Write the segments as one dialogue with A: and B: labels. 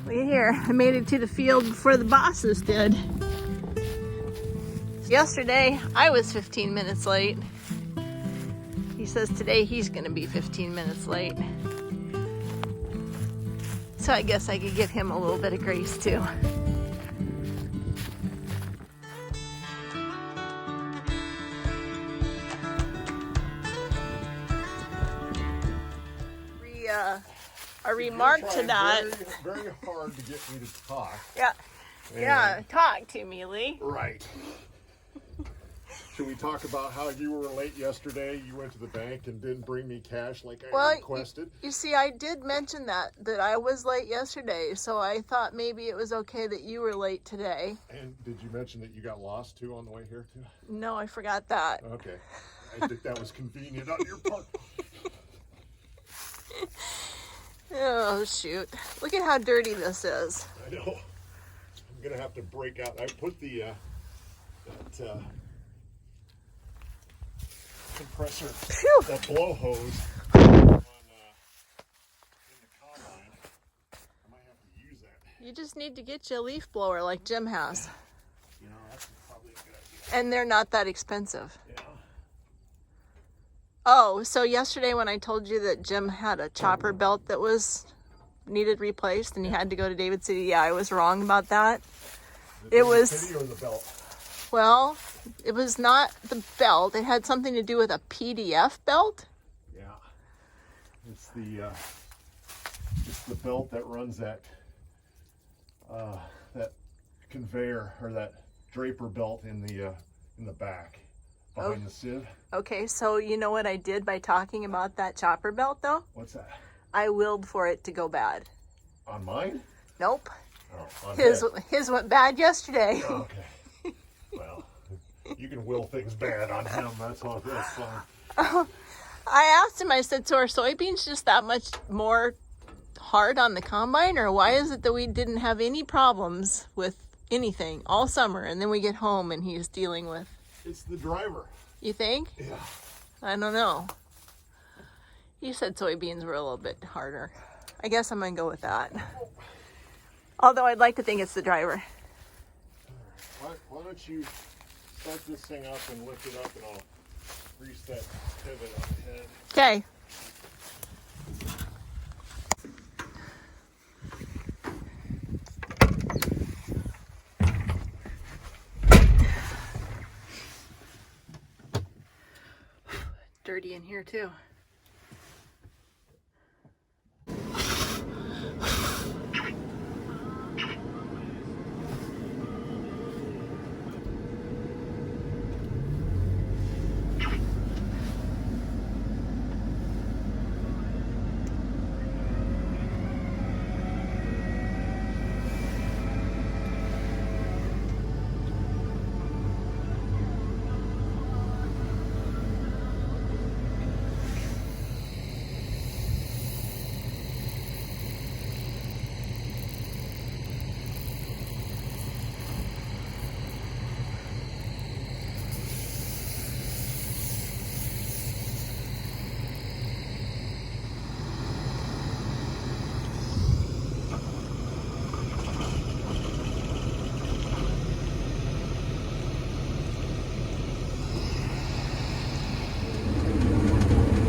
A: Look at here. I made it to the field before the bosses did. Yesterday, I was 15 minutes late. He says today he's going to be 15 minutes late. So I guess I could give him a little bit of grace too. A remark to that.
B: Very, very hard to get me to talk.
A: Yeah. Yeah, talk to me, Lee.
B: Right. Should we talk about how you were late yesterday? You went to the bank and didn't bring me cash like I requested.
A: You see, I did mention that I was late yesterday, so I thought maybe it was okay that you were late today.
B: And did you mention that you got lost too on the way here too?
A: No, I forgot that.
B: Okay. I think that was convenient on your part.
A: Oh, shoot. Look at how dirty this is.
B: I know. I'm going to have to break out. I put the that compressor,
A: Phew.
B: that blow hose on in the combine. I might have to use that.
A: You just need to get you a leaf blower like Jim has.
B: You know, that's probably a good idea.
A: And they're not that expensive.
B: Yeah.
A: Oh, so yesterday when I told you that Jim had a chopper belt that was needed replaced and he had to go to David City, yeah, I was wrong about that. It was
B: City or the belt?
A: Well, it was not the belt. It had something to do with a PDF belt.
B: Yeah. It's the belt that runs that that conveyor or that draper belt in the back behind the sieve.
A: Okay, so you know what I did by talking about that chopper belt though?
B: What's that?
A: I willed for it to go bad.
B: On mine?
A: Nope.
B: Oh, on
A: His went bad yesterday.
B: Oh, okay. Well, you can will things bad on him. That's fine.
A: I asked him, I said, so are soybeans just that much more hard on the combine? Or why is it that we didn't have any problems with anything all summer and then we get home and he's dealing with?
B: It's the driver.
A: You think?
B: Yeah.
A: I don't know. You said soybeans were a little bit harder. I guess I'm going to go with that. Although I'd like to think it's the driver.
B: Why don't you start this thing up and lift it up and I'll grease that pivot on the head.
A: Okay. Dirty in here too.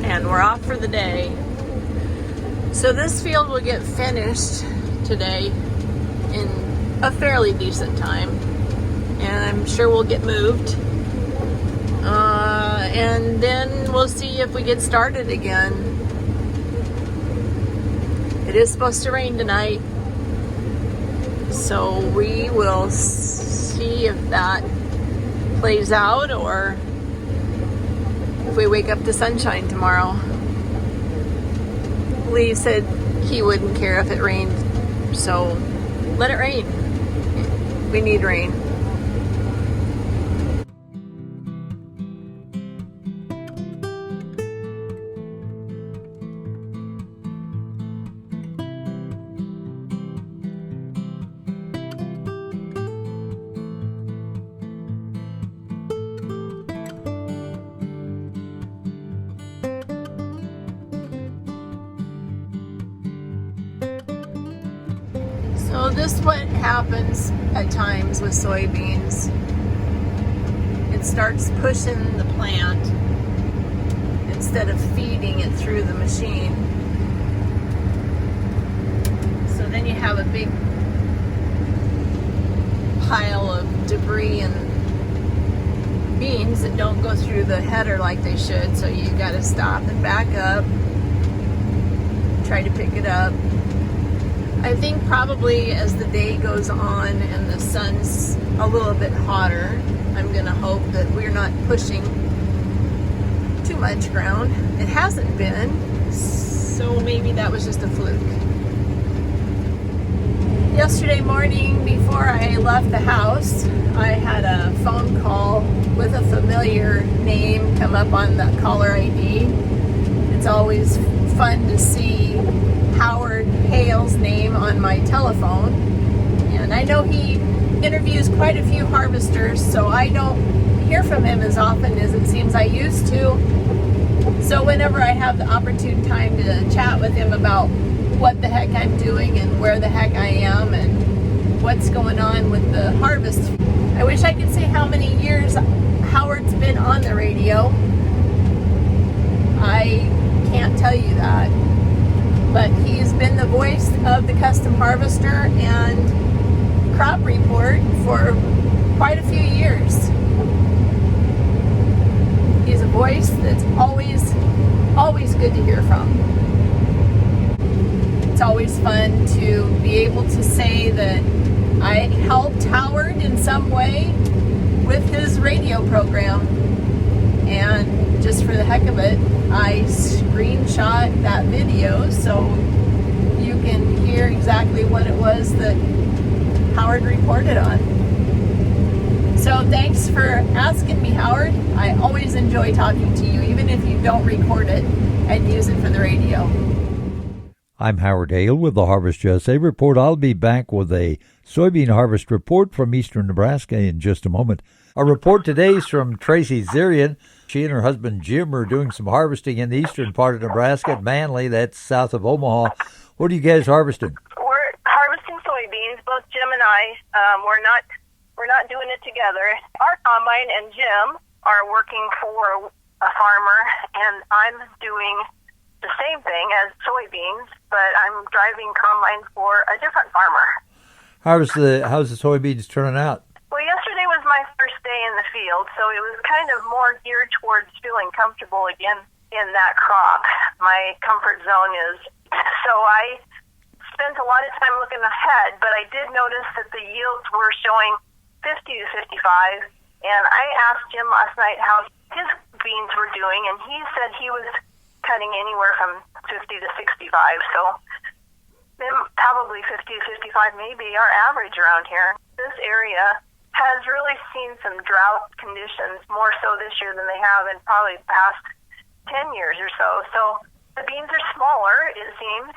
A: And we're off for the day. So this field will get finished today in a fairly decent time. And I'm sure we'll get moved. And then we'll see if we get started again. It is supposed to rain tonight. So we will see if that plays out or if we wake up to sunshine tomorrow. Lee said he wouldn't care if it rained, so let it rain. We need rain. So this is what happens at times with soybeans. It starts pushing the plant instead of feeding it through the machine. So then you have a big pile of debris and beans that don't go through the header like they should, so you got to stop and back up, try to pick it up. I think probably as the day goes on and the sun's a little bit hotter, I'm going to hope that we're not pushing too much ground. It hasn't been, so maybe that was just a fluke. Yesterday morning, before I left the house, I had a phone call with a familiar name come up on the caller ID. It's always fun to see Howard Hale's name on my telephone. And I know he interviews quite a few harvesters, so I don't hear from him as often as it seems I used to. So whenever I have the opportune time to chat with him about what the heck I'm doing and where the heck I am and what's going on with the harvest. I wish I could say how many years Howard's been on the radio. I can't tell you that. But he's been the voice of the Custom Harvester and Crop Report for quite a few years. He's a voice that's always good to hear from. It's always fun to be able to say that I helped Howard in some way with his radio program. And just for the heck of it, I screenshot that video so you can hear exactly what it was that Howard reported on. So thanks for asking me, Howard. I always enjoy talking to you, even if you don't record it and use it for the radio.
C: I'm Howard Hale with the Harvest USA Report. I'll be back with a soybean harvest report from eastern Nebraska in just a moment. Our report today is from Tracy Zeorian. She and her husband Jim are doing some harvesting in the eastern part of Nebraska at Manley, that's south of Omaha. What are you guys harvesting?
D: We're harvesting soybeans. Both Jim and I, we're not doing it together. Our combine and Jim are working for a farmer, and I'm doing the same thing as soybeans, but I'm driving combine for a different farmer.
C: How's the soybeans turning out?
D: Well, yesterday was my first day in the field, so it was kind of more geared towards feeling comfortable again in that crop. My comfort zone is, so I spent a lot of time looking ahead, but I did notice that the yields were showing 50 to 55, and I asked Jim last night how his beans were doing, and he said he was cutting anywhere from 50 to 65, so probably 50 to 55 may be our average around here. This area has really seen some drought conditions, more so this year than they have in probably the past 10 years or so. So the beans are smaller, it seems,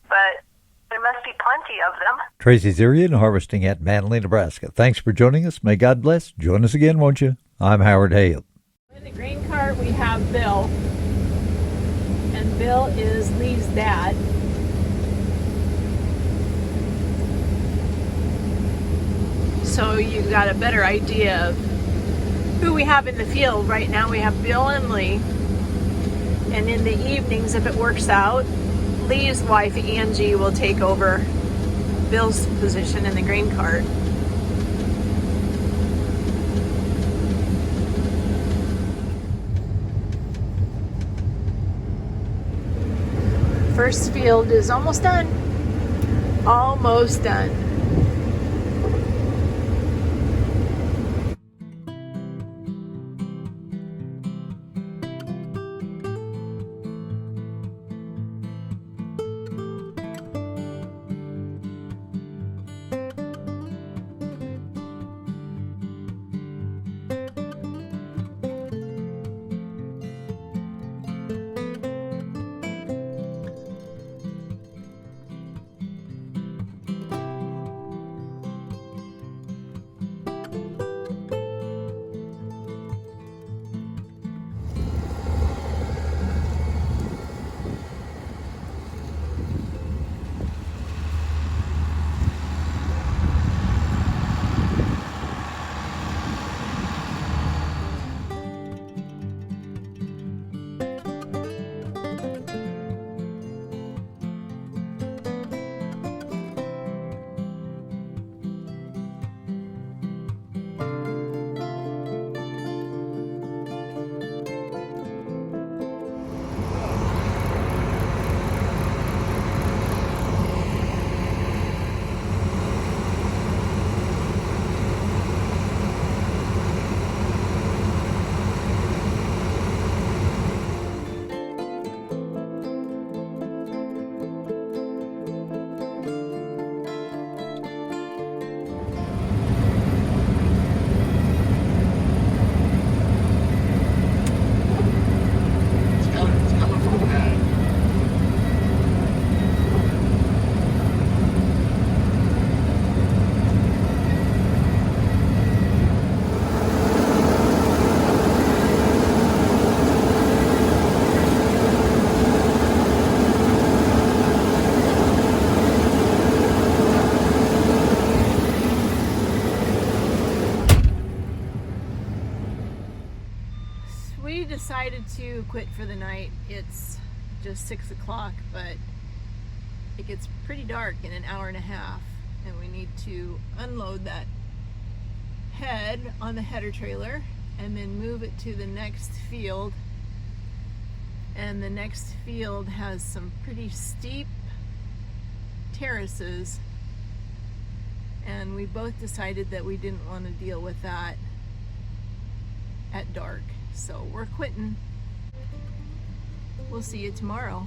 D: but there must be plenty of them.
C: Tracy Zeorian, harvesting at Manley, Nebraska. Thanks for joining us. May God bless. Join us again, won't you? I'm Howard Hale.
A: In the grain cart, we have Bill. And Bill is Lee's dad. So you got a better idea of who we have in the field. Right now we have Bill and Lee. And in the evenings, if it works out, Lee's wife Angie will take over Bill's position in the grain cart. First field is almost done. Almost done. decided to quit for the night. It's just 6 o'clock, but it gets pretty dark in an hour and a half, and we need to unload that head on the header trailer and then move it to the next field. And the next field has some pretty steep terraces, and we both decided that we didn't want to deal with that at dark, so we're quitting. We'll see you tomorrow.